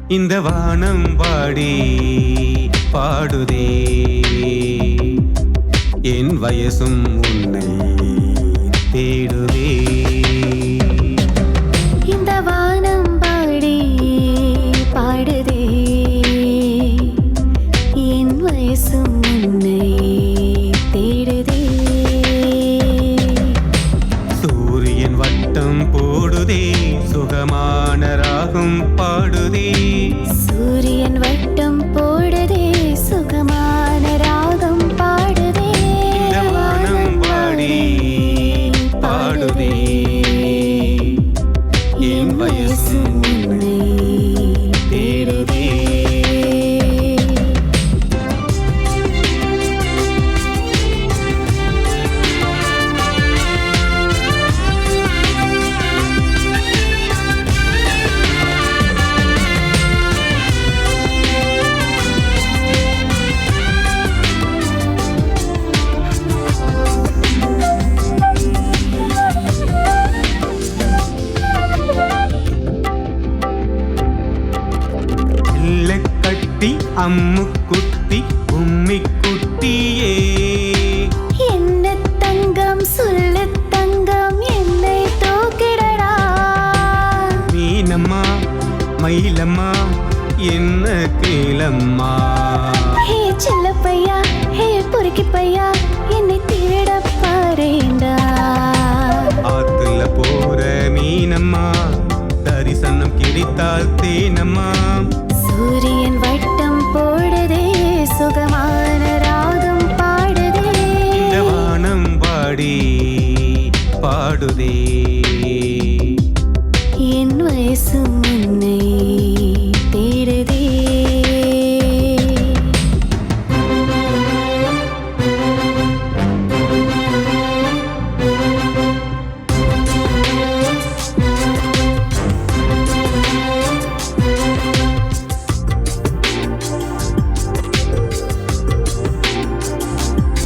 இந்த வானம் பாடி பாடுதே என் வயசும் உன்னை தேடுதே. இந்த வானம் பாடி பாடுதே என் வயசும் உன்னை தேடுதே. சூரியன் வட்டம் போடுதே சுகமான ராகம் பாடுதே. சூரியன் வட்டம் போடுதே சுகமான ராகம் பாடுதே. இந்த வானம் பாடி பாடுதே என் வயசும் உன்னை தேடுதே. கட்டி அம்முக்குட்டி கும்மிக்குட்டியே என்ன தங்கம் சொல்லு தங்கம் என்னை தூக்கிடடா. மீனம்மா மயிலம்மா என்ன கேளம்மா. ஹே செல்ல பையா ஹே பொறுக்கி பையா என்னை திருட பாரேண்டா. ஆத்துல போற மீனம்மா தரிசனம் கிடைத்தால் தேனம்மா. சூரியன் வட்டம் போடுதே சுகமா